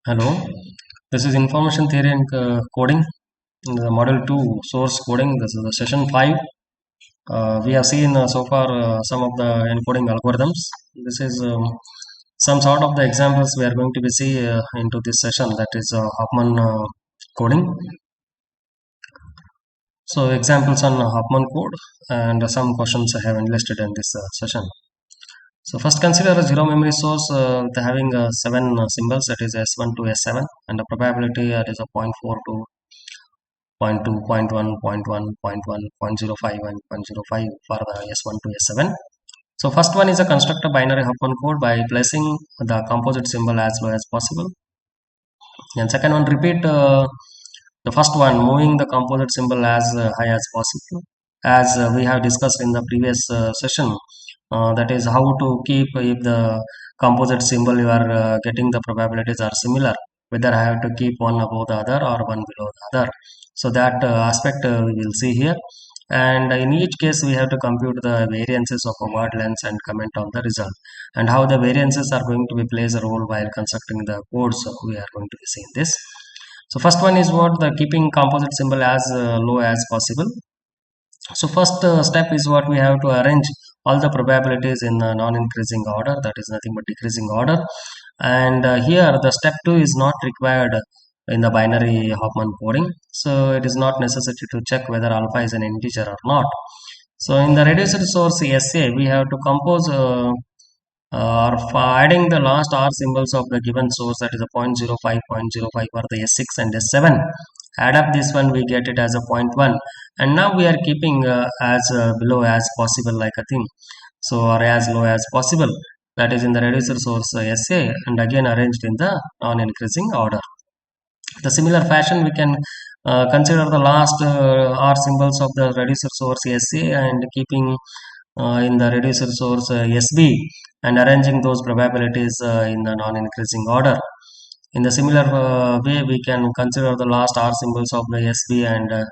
Hello, this is Information Theory and Coding, the Model 2 Source Coding. This is the session 5. We have seen so far some of the encoding algorithms. This is some sort of the examples we are going to be see into this session, that is Hoffman coding. So examples on Hoffman code and some questions I have enlisted in this session. So first consider a zero memory source with having seven symbols, that is S1 to S7, and the probability that is a 0.4 to 0.2, 0.1, 0.1, 0.1, 0.05 and 0.05 for the S1 to S7. So first one is a construct a binary Huffman code by placing the composite symbol as low as possible. And second one, repeat the first one, moving the composite symbol as high as possible. As we have discussed in the previous session, that is how to keep if the composite symbol you are getting the probabilities are similar, whether I have to keep one above the other or one below the other. So that aspect we will see here, and in each case we have to compute the variances of a word length and comment on the result, and how the variances are going to be plays a role while constructing the codes we are going to be seeing this. So first one is what the keeping composite symbol as low as possible. So first step is what we have to arrange all the probabilities in non-increasing order, that is nothing but decreasing order. And here the step 2 is not required in the binary Hoffman coding, so it is not necessary to check whether alpha is an integer or not. So in the reduced source SA we have to compose or for adding the last R symbols of the given source, that is a 0.05, 0.05 for the S6 and S7. Add up this one, we get it as a 0.1, and now we are keeping as below as possible like a thing, so or as low as possible, that is in the reducer source SA, and again arranged in the non-increasing order. The similar fashion we can consider the last R symbols of the reducer source SA and keeping in the reducer source SB and arranging those probabilities in the non-increasing order. In the similar way, we can consider the last R symbols of the SB and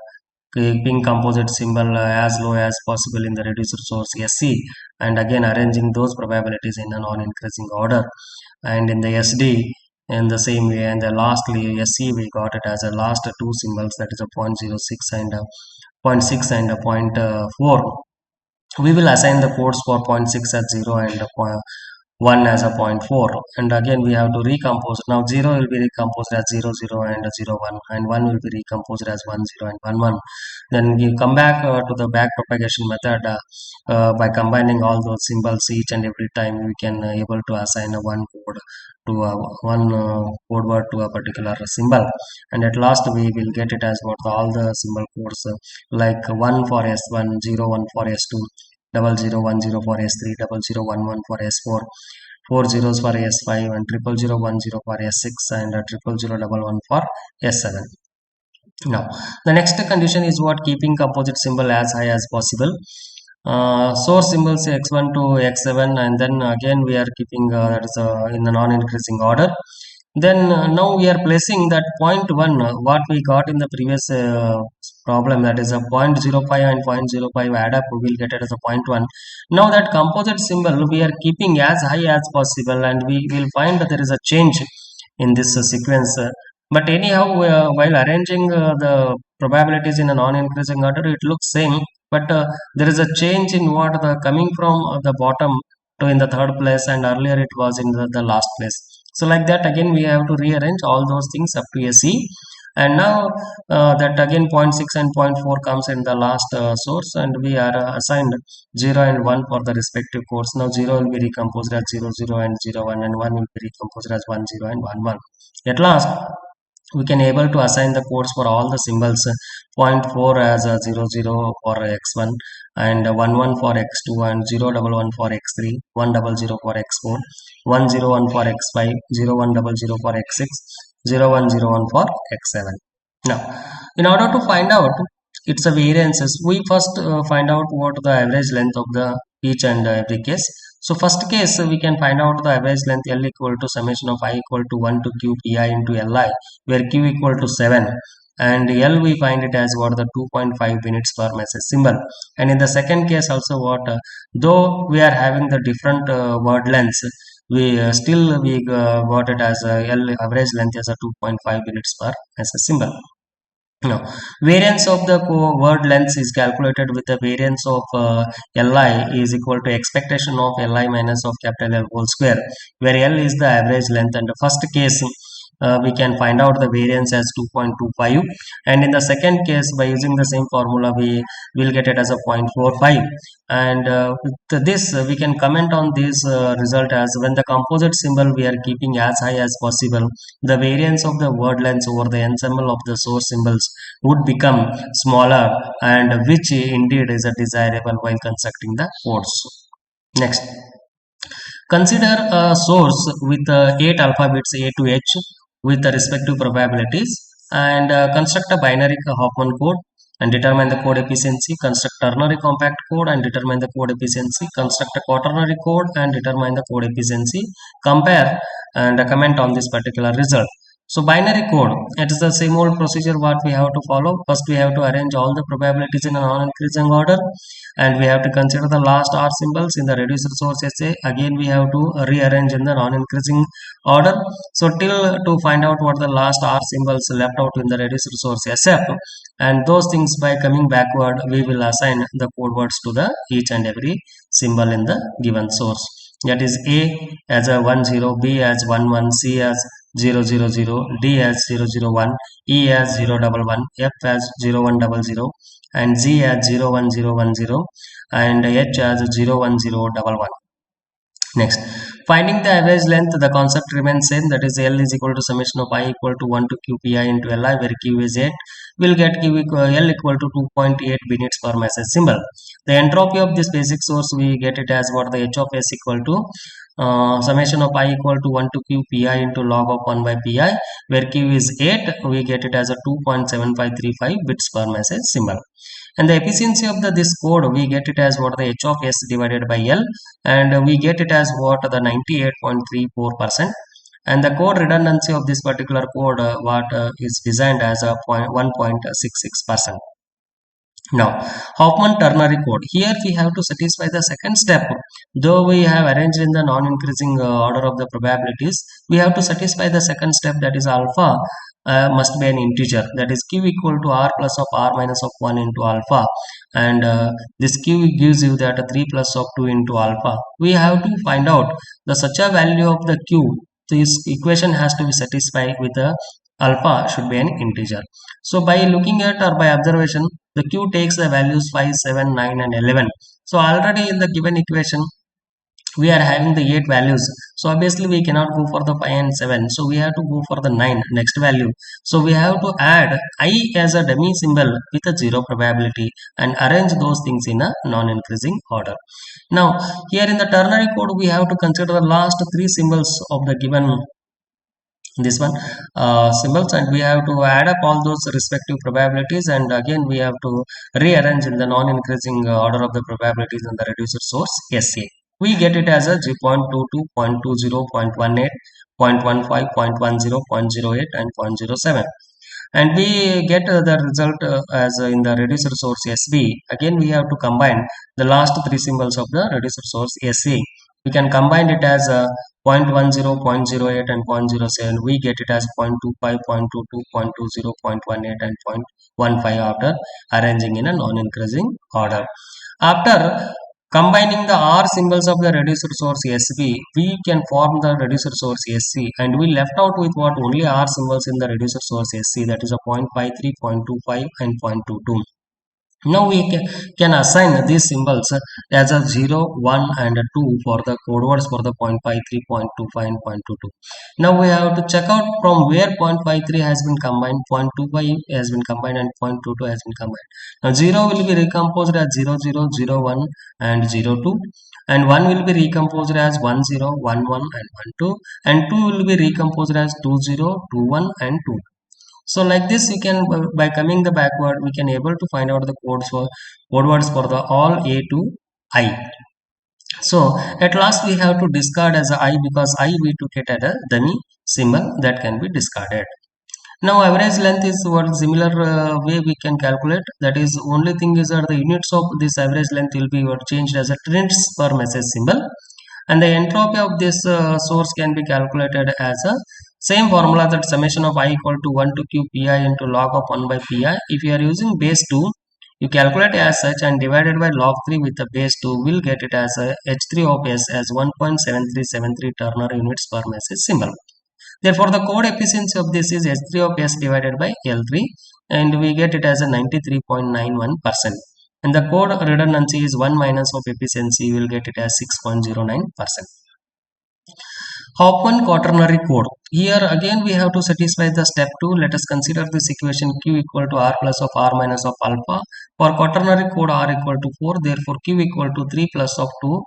keeping composite symbol as low as possible in the reducer source SC, and again arranging those probabilities in a non-increasing order. And in the SD, in the same way, and the lastly SC, we got it as a last two symbols, that is a 0.06 and a 0.6 and a 0.4. We will assign the codes for 0.6 as 0 and 1 as a 0.4, and again we have to recompose. Now 0 will be recomposed as 0 0 and 0 1, and 1 will be recomposed as 1 0 and 1 1. Then you come back to the back propagation method by combining all those symbols each and every time we can able to assign a one code to one code word to a particular symbol, and at last we will get it as what all the symbol codes like 1 for S1, 0 1 for S2, 0010 for S3, 0011 for S4, 4 zeros for S5, and 00010 for S6, and 00011 for S7. Now the next condition is what keeping composite symbol as high as possible. Source symbols x1 to x7, and then again we are keeping that is in the non-increasing order. Then now we are placing that 0.1 what we got in the previous problem, that is a 0.05 and 0.05 add up, we will get it as a 0.1. Now that composite symbol we are keeping as high as possible, and we will find that there is a change in this sequence. But anyhow, while arranging the probabilities in a non-increasing order, it looks same, but there is a change in what the coming from the bottom to in the third place, and earlier it was in the last place. So like that again we have to rearrange all those things up to a C, and now that again 0.6 and 0.4 comes in the last source, and we are assigned 0 and 1 for the respective codes. Now 0 will be recomposed as 0 0 and 0 1, and 1 will be recomposed as 1 0 and 1 1. At last we can able to assign the codes for all the symbols. 0.4 as a 00 for x1, and 11 for x2, and 011 for x3, 100 for x4, 101 for x5, 0100 for x6, 0101 for x7. Now in order to find out its a variances, we first find out what the average length of the each and every case. So first case we can find out the average length L equal to summation of I equal to 1 to q pi into Li, where q equal to 7, and L we find it as what the 2.5 units per message symbol. And in the second case also what though we are having the different word lengths, we got it as a L average length as a 2.5 units per SS symbol. Now, variance of the word length is calculated with the variance of Li is equal to expectation of Li minus of capital L whole square, where L is the average length. And the first case, we can find out the variance as 2.25, and in the second case, by using the same formula, we will get it as a 0.45. And with this, we can comment on this result as when the composite symbol we are keeping as high as possible, the variance of the word length over the ensemble of the source symbols would become smaller, and which indeed is a desirable while constructing the codes. Next, consider a source with 8 alphabets A to H with the respective probabilities, and construct a binary Hoffman code and determine the code efficiency, construct ternary compact code and determine the code efficiency, construct a quaternary code and determine the code efficiency, compare and comment on this particular result. So binary code, it is the same old procedure what we have to follow. First we have to arrange all the probabilities in a non-increasing order, and we have to consider the last R symbols in the reducer source SA. Again we have to rearrange in the non-increasing order. So till to find out what the last R symbols left out in the reducer source SF, and those things by coming backward we will assign the code words to the each and every symbol in the given source. That is A as a 10, B as 11, C as 000, D as 001, E as 011, F as 0100, and Z as 01010, and H as 01011. Next, finding the average length, the concept remains same, that is L is equal to summation of I equal to 1 to Q pi into Li, where Q is 8. We'll get L equal to 2.8 units per message symbol. The entropy of this basic source, we get it as what the H of S equal to summation of I equal to 1 to Q pi into log of 1 by pi, where Q is 8, we get it as a 2.7535 bits per message symbol. And the efficiency of this code, we get it as what the H of S divided by L, and we get it as what the 98.34%. And the code redundancy of this particular code is designed as a 1.66%. Now, Hoffman ternary code. Here we have to satisfy the second step. Though we have arranged in the non-increasing order of the probabilities, we have to satisfy the second step, that is alpha must be an integer, that is q equal to r plus of r minus of 1 into alpha, and this q gives you that 3 plus of 2 into alpha. We have to find out the such a value of the q. This equation has to be satisfied with the alpha should be an integer. So by looking at or by observation, the q takes the values 5, 7, 9 and 11. So already in the given equation we are having the 8 values, so obviously we cannot go for the 5 and 7, so we have to go for the 9 next value. So we have to add I as a dummy symbol with a 0 probability and arrange those things in a non-increasing order. Now here in the ternary code we have to consider the last 3 symbols of the given this one symbols, and we have to add up all those respective probabilities, and again we have to rearrange in the non-increasing order of the probabilities in the reducer source SA. We get it as a 0.22, 0.20, 0.18, 0.15, 0.10, 0.08 and 0.07, and we get the result as in the reducer source SB. Again we have to combine the last 3 symbols of the reducer source SA. We can combine it as a 0.10, 0.08 and 0.07. We get it as 0.25, 0.22, 0.20, 0.18 and 0.15 after arranging in a non-increasing order. After combining the R symbols of the reducer source SB, we can form the reducer source SC, and we left out with what only R symbols in the reducer source SC, that is a 0.53, 0.25 and 0.22. Now we can assign these symbols as a 0, 1 and 2 for the code words for the 0.53, 0.25 and 0.22. Now we have to check out from where 0.53 has been combined, 0.25 has been combined and 0.22 has been combined. Now 0 will be recomposed as 0, 0, 0, 1 and 0, 2, and 1 will be recomposed as 1, 0, 1, 1 and 1, 2, and 2 will be recomposed as 2, 0, 2, 1 and 2. So like this you can, by coming the backward, we can able to find out the code words for the all A to I. So at last we have to discard as a I, because I we took it at a dummy symbol that can be discarded. Now average length is what similar way we can calculate, that is only thing is that the units of this average length will be what changed as a units per message symbol. And the entropy of this source can be calculated as a same formula, that summation of I equal to 1 to q pi into log of 1 by pi. If you are using base 2, you calculate as such and divided by log 3 with the base 2, will get it as a H3 of S as 1.7373 Turner units per message symbol. Therefore, the code efficiency of this is H3 of S divided by L3, and we get it as a 93.91%. And the code redundancy is 1 minus of efficiency, we will get it as 6.09%. Hopman quaternary code. Here again we have to satisfy the step 2. Let us consider this equation q equal to r plus of r minus of alpha. For quaternary code r equal to 4, therefore q equal to 3 plus of 2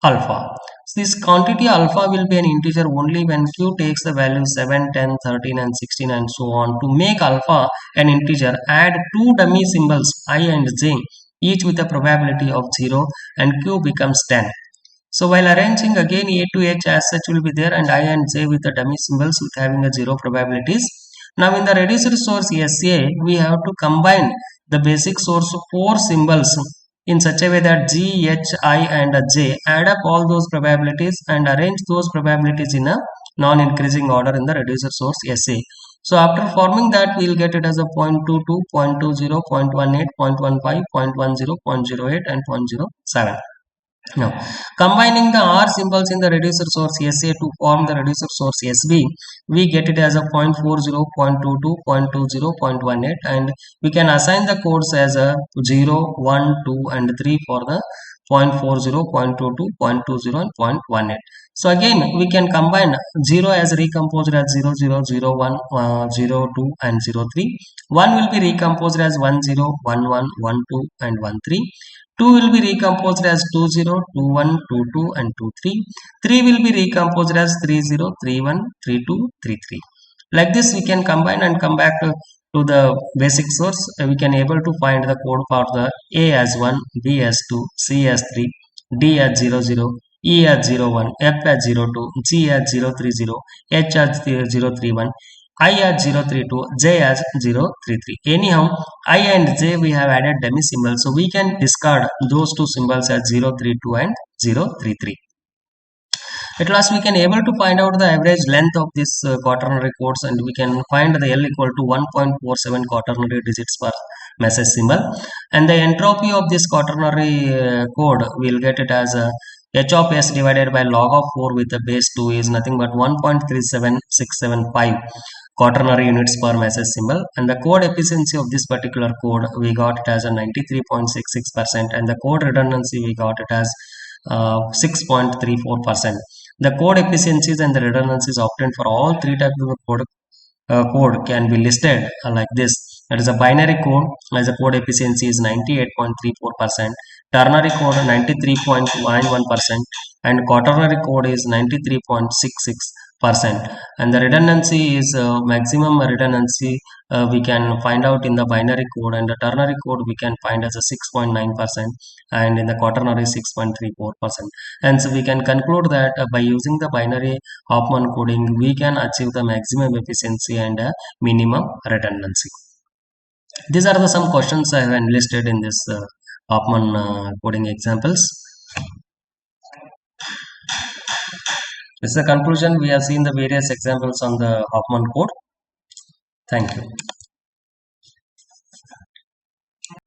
alpha. This quantity alpha will be an integer only when q takes the value 7, 10, 13 and 16 and so on. To make alpha an integer, add two dummy symbols I and j, each with a probability of 0, and q becomes 10. So while arranging, again a to h as such will be there, and I and j with the dummy symbols with having a 0 probabilities. Now in the reduced source SA, we have to combine the basic source 4 symbols in such a way that G, H, I and J, add up all those probabilities and arrange those probabilities in a non-increasing order in the reducer source SA. So after forming that, we will get it as a 0.22, 0.20, 0.18, 0.15, 0.10, 0.08 and 0.07. Now, combining the R symbols in the reducer source SA to form the reducer source SB, we get it as a 0.40, 0.22, 0.20, 0.18, and we can assign the codes as a 0, 1, 2 and 3 for the 0.40, 0.22, 0.20 and 0.18. So again, we can combine 0 as recomposed as 0, 0, 0, 1, 0, 2 and 0, 3. 1 will be recomposed as 1, 0, 1, 1, 1, 2 and 1, 3. 2 will be recomposed as 20, 21, 22 and 23. 3 will be recomposed as 30, 31, 32, 33. Like this we can combine and come back to the basic source. We can able to find the code for the A as 1, B as 2, C as 3, D as 0, 0, E as 0, 1, F as 0, 2, G as 0, 3, 0, H as 0, 3, 1, I as 032, J as 033. Anyhow, I and J we have added dummy symbols, so we can discard those two symbols as 032 and 033. At last, we can able to find out the average length of this quaternary codes, and we can find the L equal to 1.47 quaternary digits per message symbol. And the entropy of this quaternary code, we'll get it as h of s divided by log of 4 with the base 2 is nothing but 1.37675 quaternary units per message symbol. And the code efficiency of this particular code, we got it as a 93.66%, and the code redundancy we got it as 6.34%. The code efficiencies and the redundancies obtained for all three types of code can be listed like this. That is a binary code as a code efficiency is 98.34%, ternary code 93.91%, and quaternary code is 93.66%. And the redundancy is maximum redundancy we can find out in the binary code, and the ternary code we can find as a 6.9%, and in the quaternary 6.34%. And so we can conclude that by using the binary Hopman coding, we can achieve the maximum efficiency and minimum redundancy. These are the some questions I have enlisted in this Hopman coding examples. This is the conclusion. We have seen the various examples on the Hopman code. Thank you.